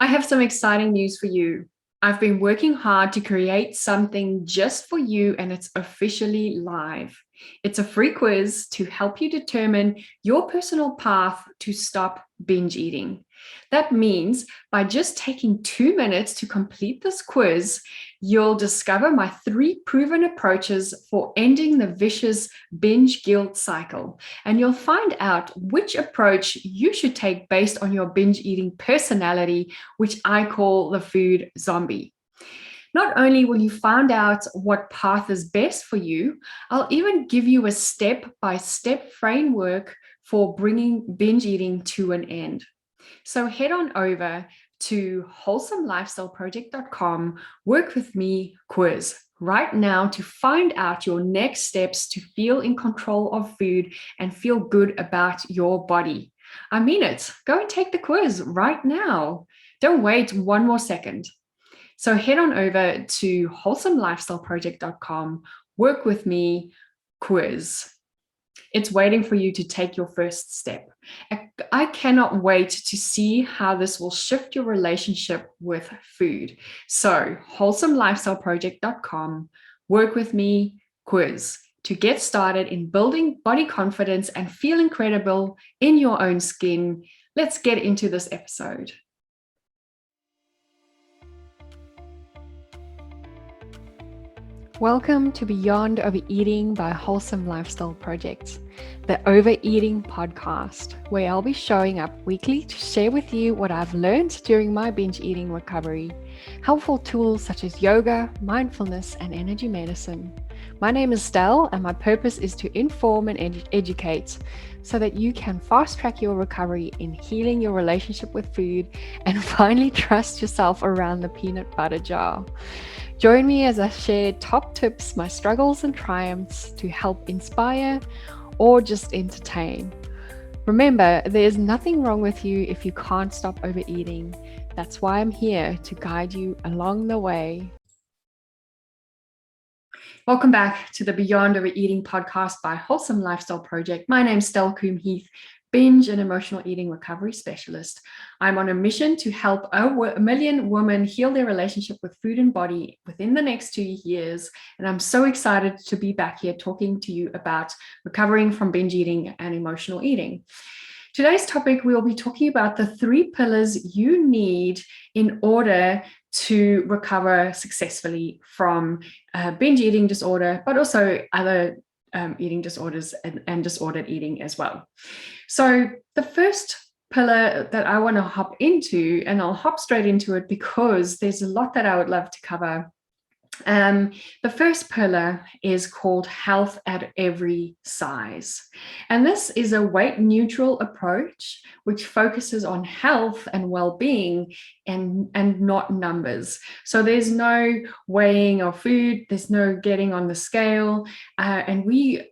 I have some exciting news for you. I've been working hard to create something just for you, and it's officially live. It's a free quiz to help you determine your personal path to stop binge eating. That means by just taking 2 minutes to complete this quiz, you'll discover my 3 proven approaches for ending the vicious binge guilt cycle. And you'll find out which approach you should take based on your binge eating personality, which I call the food zombie. Not only will you find out what path is best for you, I'll even give you a step-by-step framework for bringing binge eating to an end. So head on over to wholesomelifestyleproject.com, work with me quiz right now to find out your next steps to feel in control of food and feel good about your body. I mean it. Go and take the quiz right now. Don't wait one more second. So head on over to wholesomelifestyleproject.com, work with me quiz. It's waiting for you to take your first step. I cannot wait to see how this will shift your relationship with food. So wholesomelifestyleproject.com, work with me quiz to get started in building body confidence and feel incredible in your own skin. Let's get into this episode. Welcome to Beyond Overeating by Wholesome Lifestyle Project, the Overeating podcast, where I'll be showing up weekly to share with you what I've learned during my binge eating recovery, helpful tools such as yoga, mindfulness, and energy medicine. My name is Stell, and my purpose is to inform and educate so that you can fast track your recovery in healing your relationship with food and finally trust yourself around the peanut butter jar. Join me as I share top tips, my struggles and triumphs to help inspire or just entertain. Remember, there's nothing wrong with you if you can't stop overeating. That's why I'm here to guide you along the way. Welcome back to the Beyond Overeating podcast by Wholesome Lifestyle Project. My name's Stell Coombe-Heath, binge and emotional eating recovery specialist. I'm on a mission to help a million women heal their relationship with food and body within the next 2 years. And I'm so excited to be back here talking to you about recovering from binge eating and emotional eating. Today's topic, we'll be talking about the 3 pillars you need in order to recover successfully from binge eating disorder, but also other eating disorders and disordered eating as well. So the first pillar that I want to hop into, and I'll hop straight into it because there's a lot that I would love to cover. The first pillar is called health at every size. And this is a weight neutral approach which focuses on health and well-being and not numbers. So there's no weighing of food, there's no getting on the scale, and we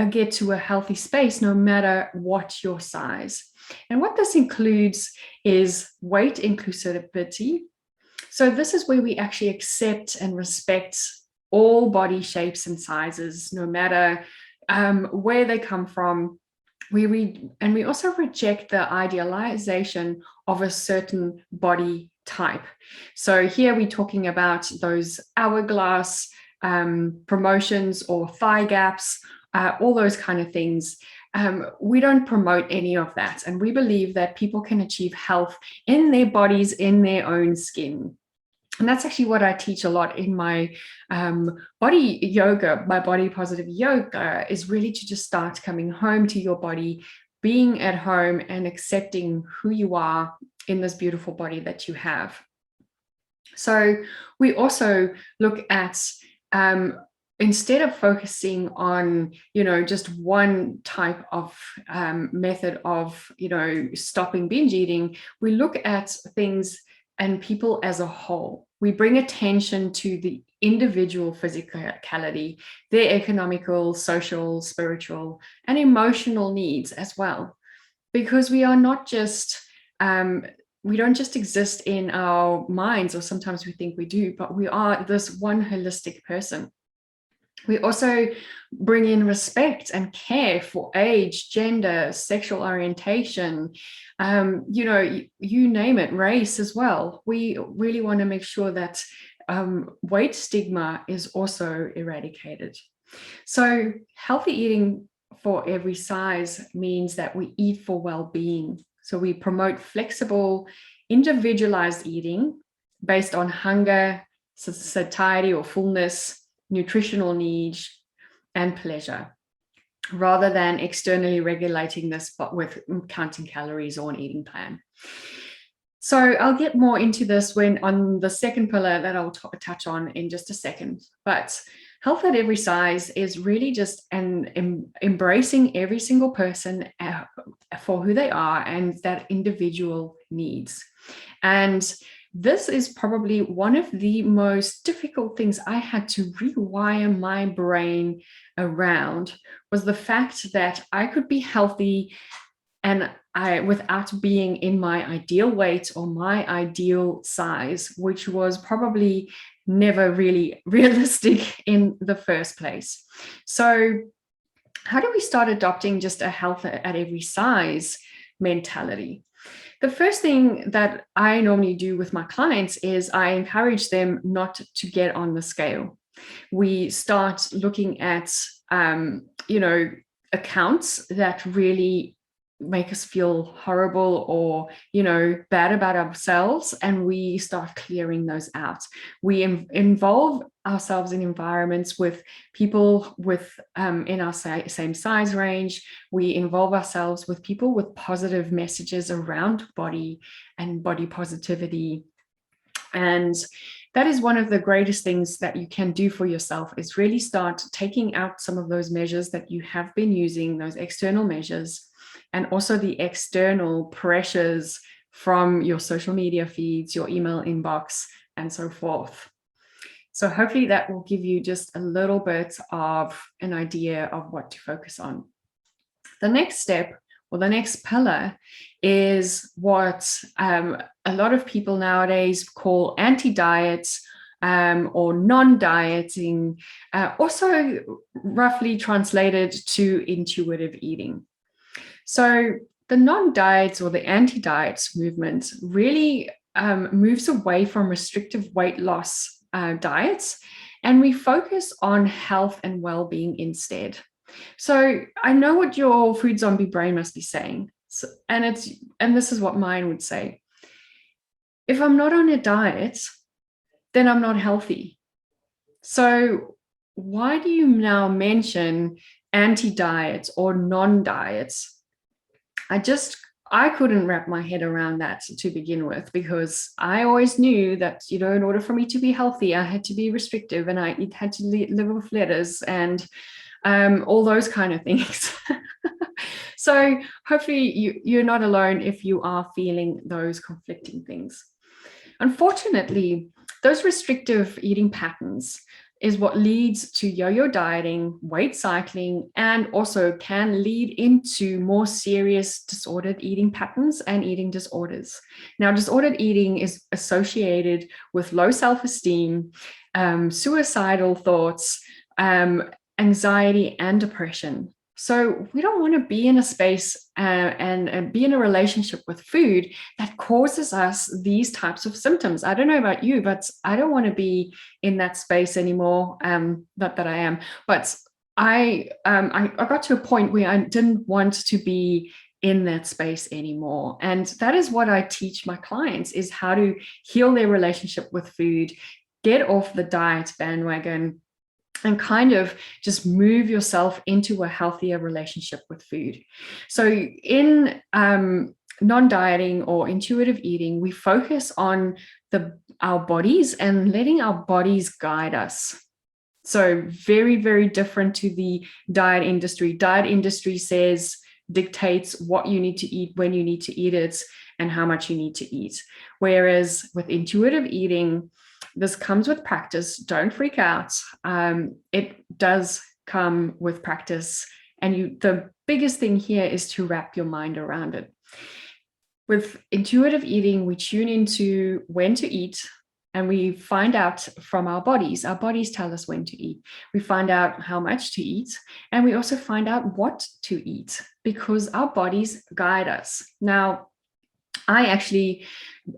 get to a healthy space no matter what your size. And what this includes is weight inclusivity. So this is where we actually accept and respect all body shapes and sizes, no matter where they come from. We also reject the idealization of a certain body type. So here we're talking about those hourglass promotions or thigh gaps, all those kind of things. We don't promote any of that. And we believe that people can achieve health in their bodies, in their own skin. And that's actually what I teach a lot in my body yoga, my body positive yoga, is really to just start coming home to your body, being at home and accepting who you are in this beautiful body that you have. So we also look at instead of focusing on, just one type of method of, stopping binge eating, we look at things and people as a whole. We bring attention to the individual physicality, their economical, social, spiritual, and emotional needs as well. Because we are not just, we don't just exist in our minds, or sometimes we think we do, but we are this one holistic person. We also bring in respect and care for age, gender, sexual orientation, you name it, race as well. We really want to make sure that weight stigma is also eradicated. So healthy eating for every size means that we eat for well-being. So we promote flexible, individualized eating based on hunger, satiety or fullness, nutritional needs, and pleasure, rather than externally regulating this but with counting calories or an eating plan. So I'll get more into this when on the second pillar that I'll touch on in just a second. But health at every size is really just embracing every single person for who they are and that individual needs. And this is probably one of the most difficult things I had to rewire my brain around, was the fact that I could be healthy and without being in my ideal weight or my ideal size, which was probably never really realistic in the first place. So how do we start adopting just a health at every size mentality? The first thing that I normally do with my clients is I encourage them not to get on the scale. We start looking at, accounts that really make us feel horrible or bad about ourselves, and we start clearing those out. We involve ourselves in environments with people with in our same size range. We involve ourselves with people with positive messages around body and body positivity. And that is one of the greatest things that you can do for yourself, is really start taking out some of those measures that you have been using, those external measures, and also the external pressures from your social media feeds, your email inbox, and so forth. So hopefully that will give you just a little bit of an idea of what to focus on. The next step, or the next pillar, is what a lot of people nowadays call anti-diet or non-dieting, also roughly translated to intuitive eating. So the non-diets or the anti-diets movement really moves away from restrictive weight loss diets, and we focus on health and well-being instead. So I know what your food zombie brain must be saying. So, and this is what mine would say. If I'm not on a diet, then I'm not healthy. So why do you now mention anti-diets or non-diets? I couldn't wrap my head around that to begin with, because I always knew that, in order for me to be healthy, I had to be restrictive, and I had to live with lettuce and all those kind of things. So hopefully you're not alone if you are feeling those conflicting things. Unfortunately, those restrictive eating patterns is what leads to yo-yo dieting, weight cycling, and also can lead into more serious disordered eating patterns and eating disorders. Now, disordered eating is associated with low self-esteem, suicidal thoughts, anxiety, and depression. So we don't want to be in a space and be in a relationship with food that causes us these types of symptoms. I don't know about you, but I don't want to be in that space anymore. Not that I am, but I got to a point where I didn't want to be in that space anymore. And that is what I teach my clients, is how to heal their relationship with food, get off the diet bandwagon, and kind of just move yourself into a healthier relationship with food. So in non-dieting or intuitive eating, we focus on our bodies and letting our bodies guide us. So very, very different to the diet industry. Diet industry dictates what you need to eat, when you need to eat it, and how much you need to eat. Whereas with intuitive eating, this comes with practice. Don't freak out. It does come with practice. And the biggest thing here is to wrap your mind around it. With intuitive eating, we tune into when to eat, and we find out from our bodies. Our bodies tell us when to eat. We find out from our bodies. Our bodies tell us when to eat. We find out how much to eat, and we also find out what to eat because our bodies guide us. Now, I actually,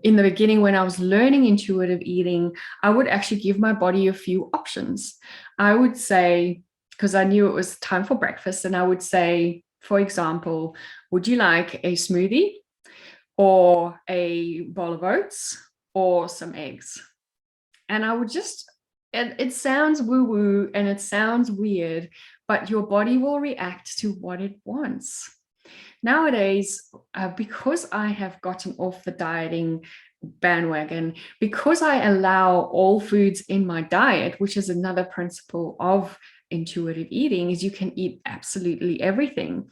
in the beginning, when I was learning intuitive eating, I would actually give my body a few options. I would say, because I knew it was time for breakfast, and I would say, for example, would you like a smoothie or a bowl of oats or some eggs? And I would just, it sounds woo-woo and it sounds weird, but your body will react to what it wants. Nowadays, because I have gotten off the dieting bandwagon, because I allow all foods in my diet, which is another principle of intuitive eating, is you can eat absolutely everything.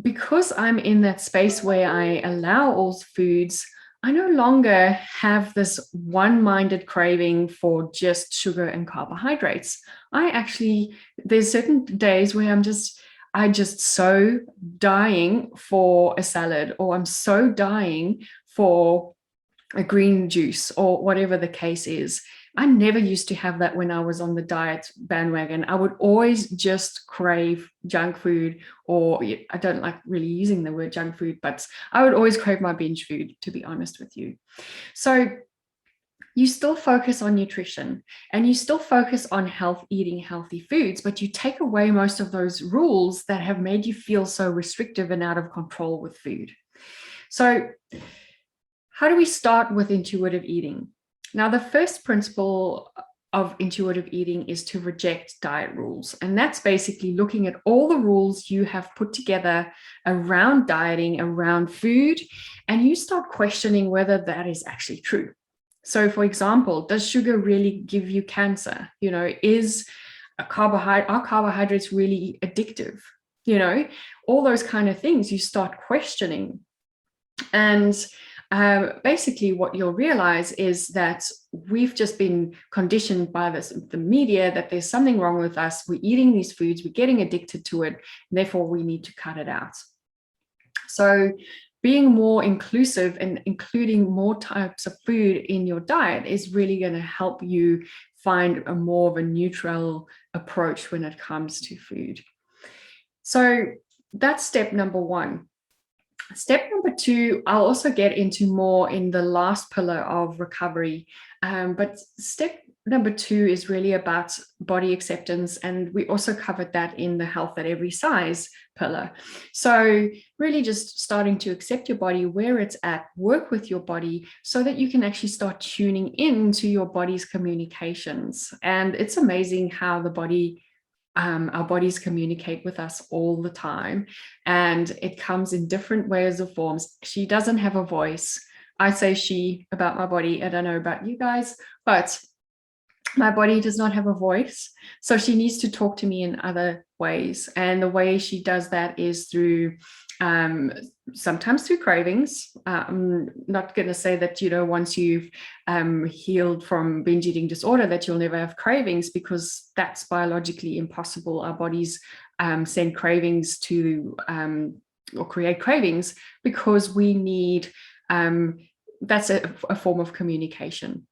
Because I'm in that space where I allow all foods, I no longer have this one-minded craving for just sugar and carbohydrates. There's certain days where I'm just so dying for a salad, or I'm so dying for a green juice, or whatever the case is. I never used to have that when I was on the diet bandwagon. I would always just crave junk food, or I don't like really using the word junk food, but I would always crave my binge food, to be honest with you. So you still focus on nutrition and you still focus on eating healthy foods, but you take away most of those rules that have made you feel so restrictive and out of control with food. So how do we start with intuitive eating? Now, the first principle of intuitive eating is to reject diet rules. And that's basically looking at all the rules you have put together around dieting, around food, and you start questioning whether that is actually true. So, for example, does sugar really give you cancer? Is are carbohydrates really addictive? All those kind of things you start questioning. And basically what you'll realize is that we've just been conditioned by the media that there's something wrong with us. We're eating these foods, we're getting addicted to it, and therefore we need to cut it out. So being more inclusive and including more types of food in your diet is really going to help you find a more of a neutral approach when it comes to food. So that's step number one. Step number two, I'll also get into more in the last pillar of recovery. But step number two is really about body acceptance. And we also covered that in the health at every size pillar. So really just starting to accept your body where it's at, work with your body so that you can actually start tuning into your body's communications. And it's amazing how our bodies communicate with us all the time, and it comes in different ways or forms. She doesn't have a voice. I say she about my body. I don't know about you guys, but my body does not have a voice. So she needs to talk to me in other ways. And the way she does that is through sometimes through cravings. I'm not going to say that, once you've healed from binge eating disorder that you'll never have cravings, because that's biologically impossible. Our bodies send cravings to or create cravings because we need, that's a form of communication.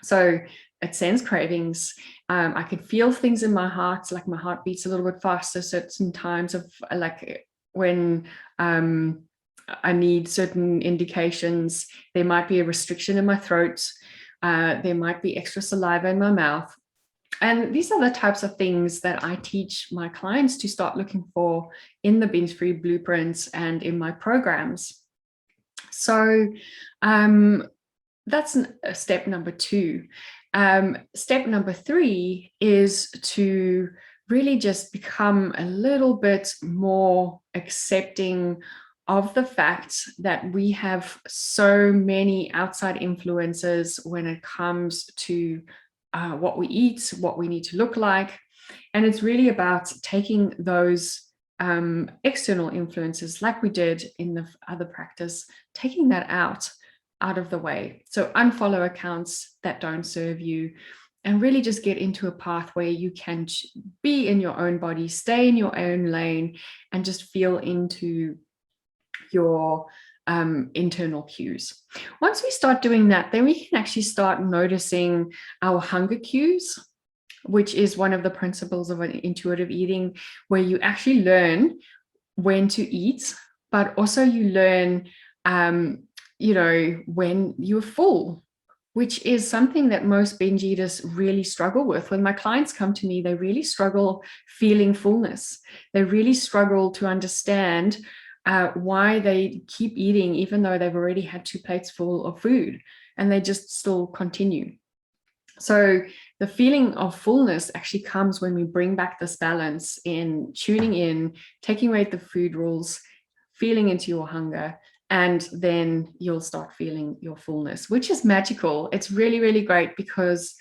So it sends cravings. I can feel things in my heart, like my heart beats a little bit faster certain times of like when I need certain indications. There might be a restriction in my throat. There might be extra saliva in my mouth. And these are the types of things that I teach my clients to start looking for in the binge-free blueprints and in my programs. So that's step number two. Step number three is to really just become a little bit more accepting of the fact that we have so many outside influences when it comes to what we eat, what we need to look like. And it's really about taking those external influences, like we did in the other practice, taking that out of the way. So unfollow accounts that don't serve you, and really just get into a path where you can be in your own body, stay in your own lane, and just feel into your internal cues. Once we start doing that, then we can actually start noticing our hunger cues, which is one of the principles of intuitive eating, where you actually learn when to eat, but also you learn, when you're full, which is something that most binge eaters really struggle with. When my clients come to me, they really struggle feeling fullness. They really struggle to understand why they keep eating, even though they've already had 2 plates full of food, and they just still continue. So the feeling of fullness actually comes when we bring back this balance in tuning in, taking away the food rules, feeling into your hunger, and then you'll start feeling your fullness, which is magical. It's really, really great because,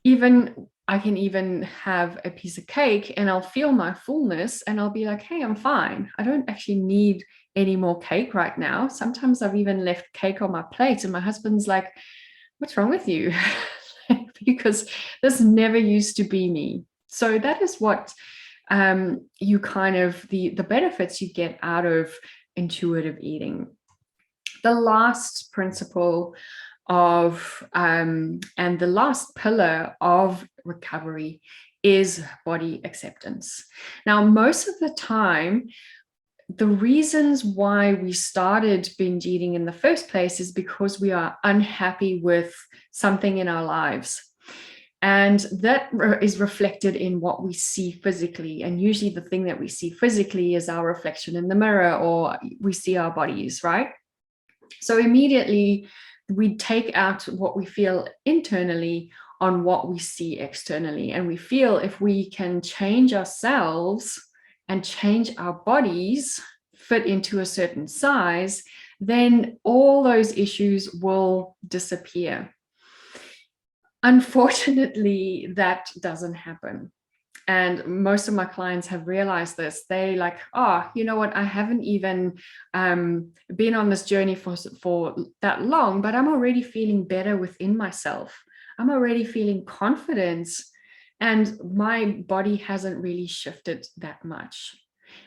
even I can even have a piece of cake and I'll feel my fullness and I'll be like, hey, I'm fine. I don't actually need any more cake right now. Sometimes I've even left cake on my plate and my husband's like, what's wrong with you? Because this never used to be me. So that is what you kind of, the benefits you get out of intuitive eating. The last principle of, and the last pillar of recovery is body acceptance. Now, most of the time, the reasons why we started binge eating in the first place is because we are unhappy with something in our lives. And that is reflected in what we see physically. And usually the thing that we see physically is our reflection in the mirror, or we see our bodies, right? So immediately we take out what we feel internally on what we see externally. And we feel if we can change ourselves and change our bodies, fit into a certain size, then all those issues will disappear. Unfortunately, that doesn't happen. And most of my clients have realized this. They like, oh, you know what? I haven't even been on this journey for that long, but I'm already feeling better within myself. I'm already feeling confidence, and my body hasn't really shifted that much.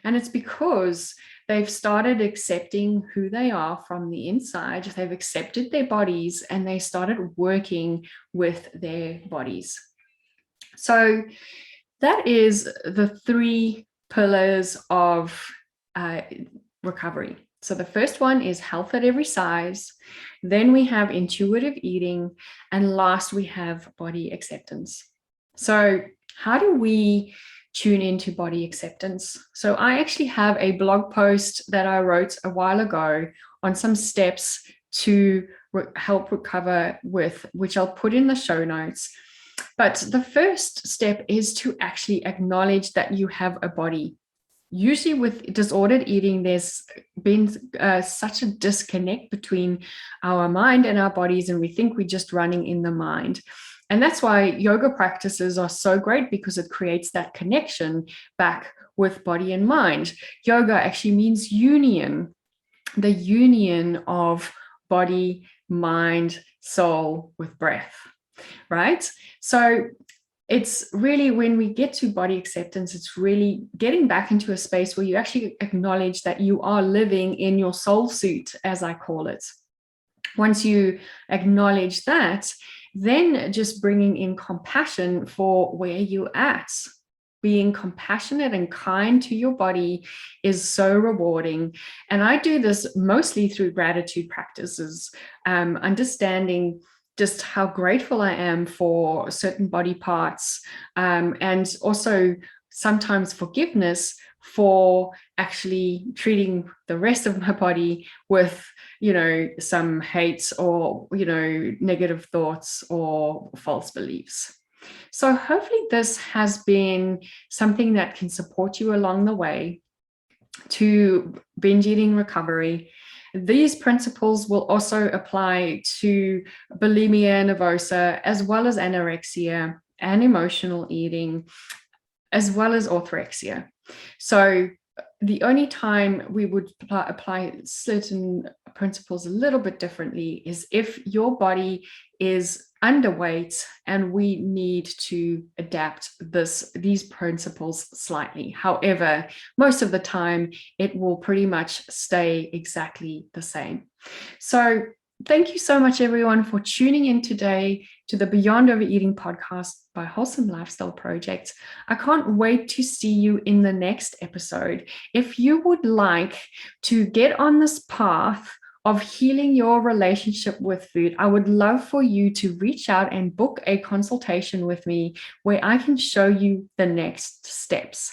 And it's because they've started accepting who they are from the inside. They've accepted their bodies and they started working with their bodies. So that is the 3 pillars of recovery. So the first one is health at every size. Then we have intuitive eating. And last, we have body acceptance. So how do we tune into body acceptance? So I actually have a blog post that I wrote a while ago on some steps to help recover with, which I'll put in the show notes. But the first step is to actually acknowledge that you have a body. Usually with disordered eating, there's been such a disconnect between our mind and our bodies, and we think we're just running in the mind. And that's why yoga practices are so great, because it creates that connection back with body and mind. Yoga actually means union, the union of body, mind, soul with breath, right? So it's really, when we get to body acceptance, it's really getting back into a space where you actually acknowledge that you are living in your soul suit, as I call it. Once you acknowledge that, then just bringing in compassion for where you're at. Being compassionate and kind to your body is so rewarding. And I do this mostly through gratitude practices, understanding just how grateful I am for certain body parts, and also sometimes forgiveness for actually treating the rest of my body with, some hate or, negative thoughts or false beliefs. So hopefully this has been something that can support you along the way to binge eating recovery. These principles will also apply to bulimia nervosa, as well as anorexia and emotional eating, as well as orthorexia. So the only time we would apply certain principles a little bit differently is if your body is underweight, and we need to adapt these principles slightly. However, most of the time it will pretty much stay exactly the same. So thank you so much, everyone, for tuning in today to the Beyond Overeating podcast by Wholesome Lifestyle Project. I can't wait to see you in the next episode. If you would like to get on this path of healing your relationship with food, I would love for you to reach out and book a consultation with me where I can show you the next steps.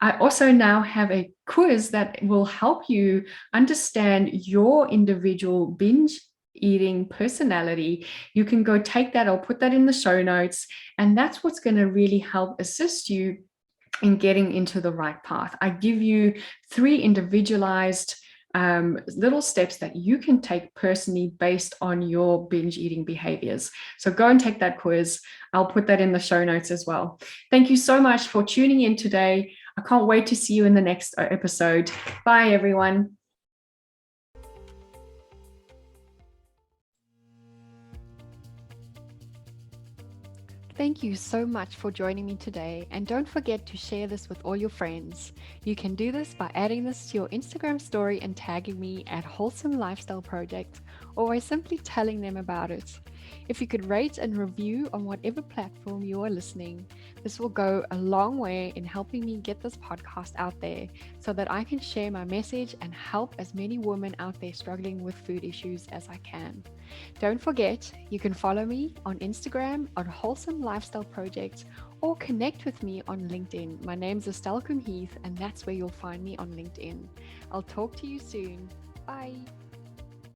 I also now have a quiz that will help you understand your individual binge eating personality. You can go take that. I'll put that in the show notes. And that's what's going to really help assist you in getting into the right path. I give you 3 individualized little steps that you can take personally based on your binge eating behaviors. So go and take that quiz. I'll put that in the show notes as well. Thank you so much for tuning in today. I can't wait to see you in the next episode. Bye, everyone. Thank you so much for joining me today, and don't forget to share this with all your friends. You can do this by adding this to your Instagram story and tagging me at Wholesome Lifestyle Project, or by simply telling them about it. If you could rate and review on whatever platform you are listening, this will go a long way in helping me get this podcast out there so that I can share my message and help as many women out there struggling with food issues as I can. Don't forget, you can follow me on Instagram on Wholesome Lifestyle Project, or connect with me on LinkedIn. My name's Estelle Koen Heath, and that's where you'll find me on LinkedIn. I'll talk to you soon. Bye.